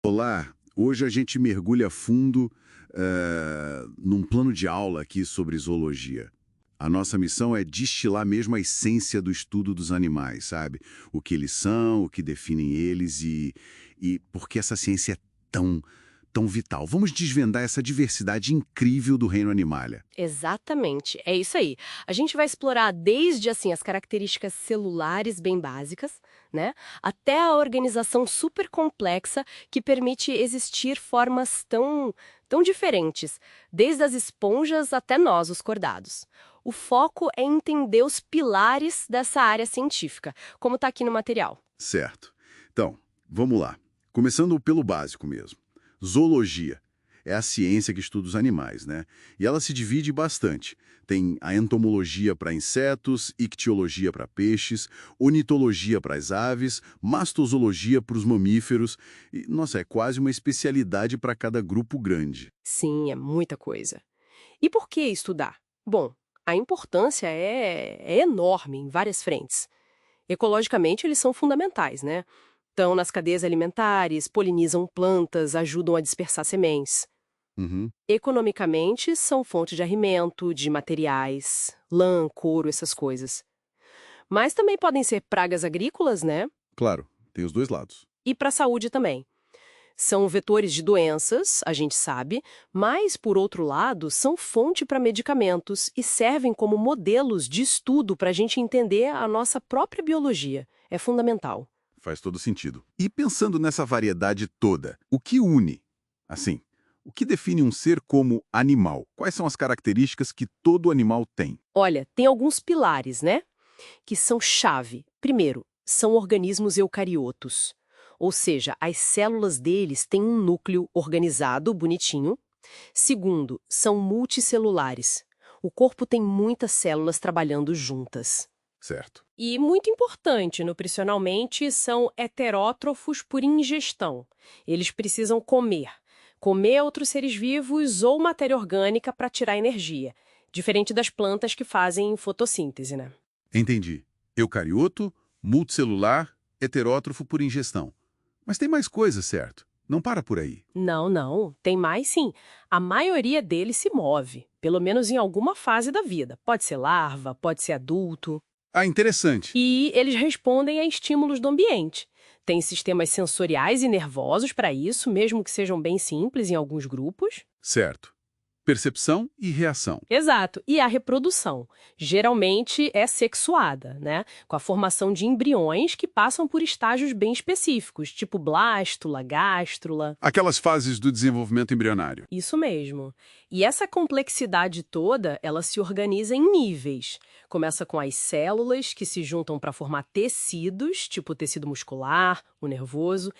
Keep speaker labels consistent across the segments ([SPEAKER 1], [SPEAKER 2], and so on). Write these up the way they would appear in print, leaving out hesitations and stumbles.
[SPEAKER 1] Olá, hoje a gente mergulha fundo num plano de aula aqui sobre zoologia. A nossa missão é destilar mesmo a essência do estudo dos animais, sabe? O que eles são, o que definem eles e por que essa ciência é tão vital. Vamos desvendar essa diversidade incrível do reino animalia.
[SPEAKER 2] Exatamente, é isso aí. A gente vai explorar desde assim as características celulares bem básicas, né, até a organização super complexa que permite existir formas tão diferentes, desde as esponjas até nós, os cordados. O foco é entender os pilares dessa área científica, como está aqui no material.
[SPEAKER 1] Certo. Então, vamos lá. Começando pelo básico mesmo. Zoologia é a ciência que estuda os animais, né? E ela se divide bastante. Tem a entomologia para insetos, ictiologia para peixes, ornitologia para as aves, mastozoologia para os mamíferos. E, nossa, é quase uma especialidade para cada grupo grande.
[SPEAKER 2] Sim, é muita coisa. E por que estudar? Bom, a importância é enorme em várias frentes. Ecologicamente, eles são fundamentais, né? Estão nas cadeias alimentares, polinizam plantas, ajudam a dispersar sementes.
[SPEAKER 1] Uhum,
[SPEAKER 2] Economicamente, são fonte de alimento, de materiais, lã, couro, essas coisas. Mas também podem ser pragas agrícolas, né?
[SPEAKER 1] claro, tem os dois lados.
[SPEAKER 2] E para a saúde também. São vetores de doenças, a gente sabe, mas, por outro lado, são fonte para medicamentos e servem como modelos de estudo para a gente entender a nossa própria biologia. É fundamental.
[SPEAKER 1] Faz todo sentido. E pensando nessa variedade toda, o que une? Assim, o que define um ser como animal? Quais são as características que todo animal tem?
[SPEAKER 2] Olha, tem alguns pilares, né? Que são chave. Primeiro, são organismos eucariotos. Ou seja, as células deles têm um núcleo organizado, bonitinho. Segundo, são multicelulares. O corpo tem muitas células trabalhando juntas.
[SPEAKER 1] Certo.
[SPEAKER 2] E muito importante, nutricionalmente, são heterótrofos por ingestão. Eles precisam comer. Comer outros seres vivos ou matéria orgânica para tirar energia. Diferente das plantas que fazem fotossíntese, né?
[SPEAKER 1] Entendi. Eucarioto, multicelular, heterótrofo por ingestão. Mas tem mais coisas, certo? Não para por aí.
[SPEAKER 2] Não, não. Tem mais sim. A maioria deles se move, pelo menos em alguma fase da vida. Pode ser larva, pode ser adulto.
[SPEAKER 1] Ah, interessante.
[SPEAKER 2] E eles respondem a estímulos do ambiente. Tem sistemas sensoriais e nervosos para isso, mesmo que sejam bem simples em alguns grupos.
[SPEAKER 1] Certo. Percepção e reação.
[SPEAKER 2] Exato. E a reprodução. Geralmente é sexuada, né? Com a formação de embriões que passam por estágios bem específicos, tipo blástula, gástrula.
[SPEAKER 1] Aquelas fases do desenvolvimento embrionário.
[SPEAKER 2] Isso mesmo. E essa complexidade toda, ela se organiza em níveis. Começa com as células, que se juntam para formar tecidos, tipo o tecido muscular, o nervoso.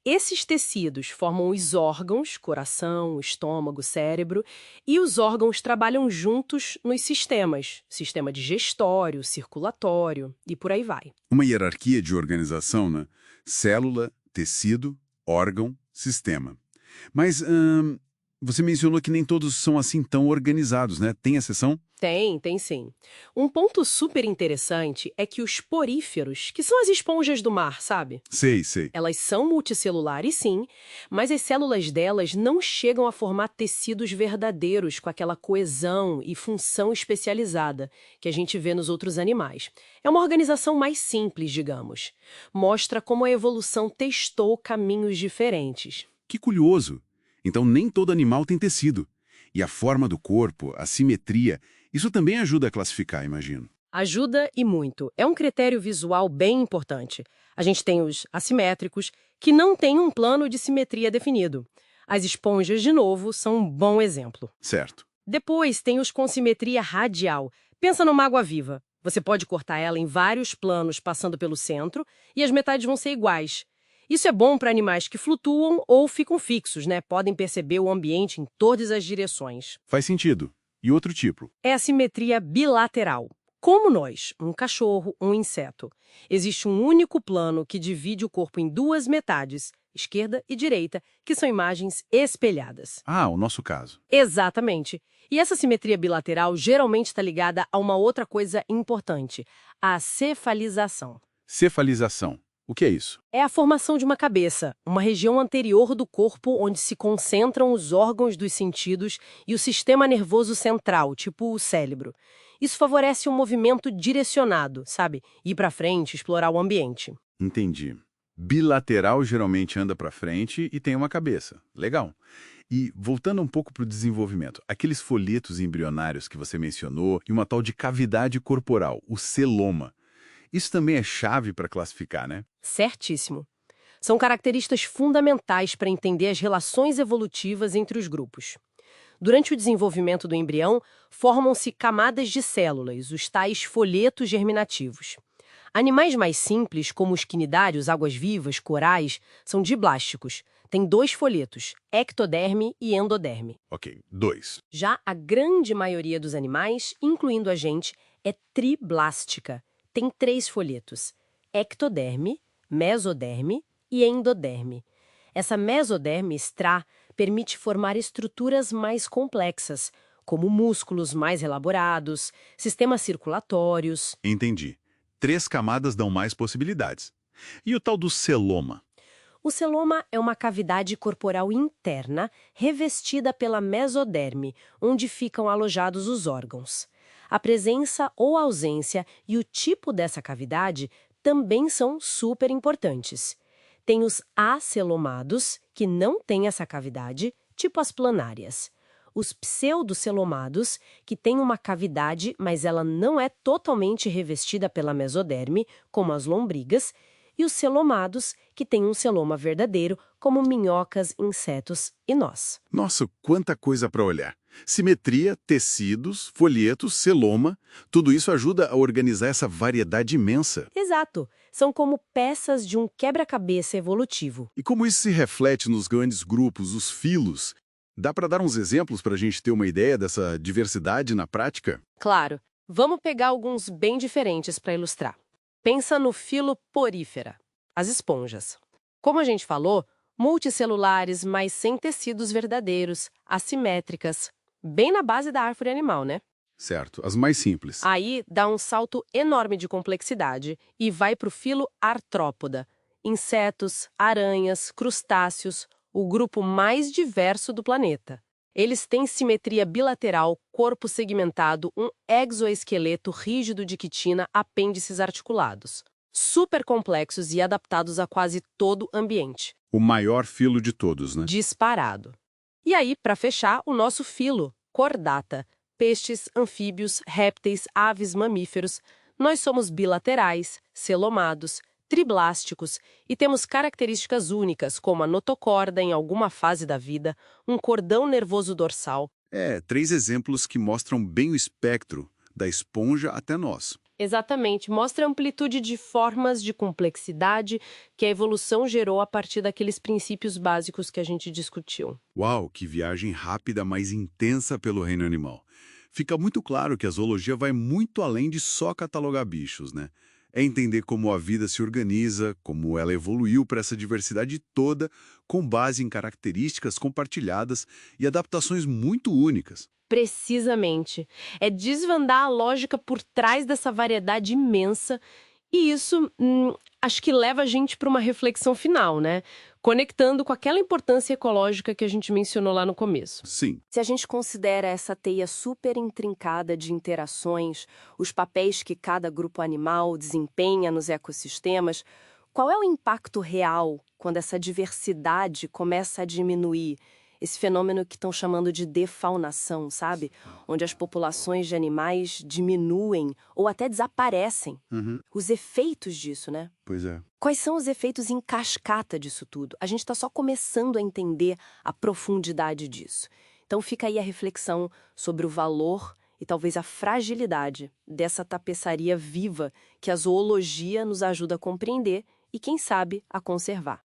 [SPEAKER 2] Esses tecidos formam os órgãos, coração, estômago, cérebro, e os órgãos trabalham juntos nos sistemas, sistema digestório, circulatório, e por aí vai.
[SPEAKER 1] Uma hierarquia de organização, né? Célula, tecido, órgão, sistema. Mas você mencionou que nem todos são assim tão organizados, né? Tem exceção?
[SPEAKER 2] Tem sim. Um ponto super interessante é que os poríferos, que são as esponjas do mar, sabe?
[SPEAKER 1] Sei, sei.
[SPEAKER 2] Elas são multicelulares, sim, mas as células delas não chegam a formar tecidos verdadeiros com aquela coesão e função especializada que a gente vê nos outros animais. É uma organização mais simples, digamos. Mostra como a evolução testou caminhos diferentes.
[SPEAKER 1] Que curioso. Então nem todo animal tem tecido. E a forma do corpo, a simetria, isso também ajuda a classificar, imagino.
[SPEAKER 2] Ajuda e muito. É um critério visual bem importante. A gente tem os assimétricos, que não têm um plano de simetria definido. As esponjas, de novo, são um bom exemplo.
[SPEAKER 1] Certo.
[SPEAKER 2] Depois tem os com simetria radial. Pensa numa água viva. Você pode cortar ela em vários planos passando pelo centro e as metades vão ser iguais. Isso é bom para animais que flutuam ou ficam fixos, né? Podem perceber o ambiente em todas as direções.
[SPEAKER 1] Faz sentido. E outro tipo?
[SPEAKER 2] É a simetria bilateral. Como nós, um cachorro, um inseto. Existe um único plano que divide o corpo em duas metades, esquerda e direita, que são imagens espelhadas.
[SPEAKER 1] Ah, o nosso caso.
[SPEAKER 2] Exatamente. E essa simetria bilateral geralmente está ligada a uma outra coisa importante, a cefalização.
[SPEAKER 1] Cefalização. O que é isso?
[SPEAKER 2] É a formação de uma cabeça, uma região anterior do corpo onde se concentram os órgãos dos sentidos e o sistema nervoso central, tipo o cérebro. Isso favorece um movimento direcionado, sabe? Ir para frente, explorar o ambiente.
[SPEAKER 1] Entendi. Bilateral geralmente anda para frente e tem uma cabeça. Legal. E voltando um pouco para o desenvolvimento, aqueles folhetos embrionários que você mencionou e uma tal de cavidade corporal, o celoma. Isso também é chave para classificar, né?
[SPEAKER 2] Certíssimo. São características fundamentais para entender as relações evolutivas entre os grupos. Durante o desenvolvimento do embrião, formam-se camadas de células, os tais folhetos germinativos. Animais mais simples, como os quinidários, águas-vivas, corais, são diblásticos. Têm 2 folhetos, ectoderme e endoderme.
[SPEAKER 1] Ok, 2.
[SPEAKER 2] Já a grande maioria dos animais, incluindo a gente, é triblástica. Tem 3 folhetos, ectoderme, mesoderme e endoderme. Essa mesoderme extra permite formar estruturas mais complexas, como músculos mais elaborados, sistemas circulatórios.
[SPEAKER 1] Entendi. 3 camadas dão mais possibilidades. E o tal do celoma?
[SPEAKER 2] O celoma é uma cavidade corporal interna revestida pela mesoderme, onde ficam alojados os órgãos. A presença ou ausência e o tipo dessa cavidade também são super importantes. Tem os acelomados, que não têm essa cavidade, tipo as planárias. Os pseudocelomados, que têm uma cavidade, mas ela não é totalmente revestida pela mesoderme, como as lombrigas, e os celomados, que têm um celoma verdadeiro, como minhocas, insetos e nós.
[SPEAKER 1] Nossa, quanta coisa para olhar. Simetria, tecidos, folhetos, celoma, tudo isso ajuda a organizar essa variedade imensa.
[SPEAKER 2] Exato. São como peças de um quebra-cabeça evolutivo.
[SPEAKER 1] E como isso se reflete nos grandes grupos, os filos? Dá para dar uns exemplos para a gente ter uma ideia dessa diversidade na prática?
[SPEAKER 2] Claro. Vamos pegar alguns bem diferentes para ilustrar. Pensa no filo porífera, as esponjas. Como a gente falou, multicelulares, mas sem tecidos verdadeiros, assimétricas, bem na base da árvore animal, né?
[SPEAKER 1] Certo, as mais simples.
[SPEAKER 2] Aí dá um salto enorme de complexidade e vai para o filo artrópoda. Insetos, aranhas, crustáceos, o grupo mais diverso do planeta. Eles têm simetria bilateral, corpo segmentado, um exoesqueleto rígido de quitina, apêndices articulados. Super complexos e adaptados a quase todo ambiente.
[SPEAKER 1] O maior filo de todos, né?
[SPEAKER 2] Disparado. E aí, para fechar, o nosso filo, Chordata. Peixes, anfíbios, répteis, aves, mamíferos. Nós somos bilaterais, celomados, triblásticos e temos características únicas, como a notocorda em alguma fase da vida, um cordão nervoso dorsal.
[SPEAKER 1] 3 exemplos que mostram bem o espectro, da esponja até nós.
[SPEAKER 2] Exatamente, mostra a amplitude de formas de complexidade que a evolução gerou a partir daqueles princípios básicos que a gente discutiu.
[SPEAKER 1] Uau, que viagem rápida, mas intensa pelo reino animal. Fica muito claro que a zoologia vai muito além de só catalogar bichos, né? É entender como a vida se organiza, como ela evoluiu para essa diversidade toda, com base em características compartilhadas e adaptações muito únicas.
[SPEAKER 2] Precisamente. É desvendar a lógica por trás dessa variedade imensa. E isso, acho que leva a gente para uma reflexão final, né? Conectando com aquela importância ecológica que a gente mencionou lá no começo.
[SPEAKER 1] Sim.
[SPEAKER 2] Se a gente considera essa teia super intrincada de interações, os papéis que cada grupo animal desempenha nos ecossistemas, qual é o impacto real quando essa diversidade começa a diminuir? Esse fenômeno que estão chamando de defaunação, sabe? Onde as populações de animais diminuem ou até desaparecem. Os efeitos disso, né?
[SPEAKER 1] Pois é.
[SPEAKER 2] Quais são os efeitos em cascata disso tudo? A gente está só começando a entender a profundidade disso. Então fica aí a reflexão sobre o valor e talvez a fragilidade dessa tapeçaria viva que a zoologia nos ajuda a compreender e, quem sabe, a conservar.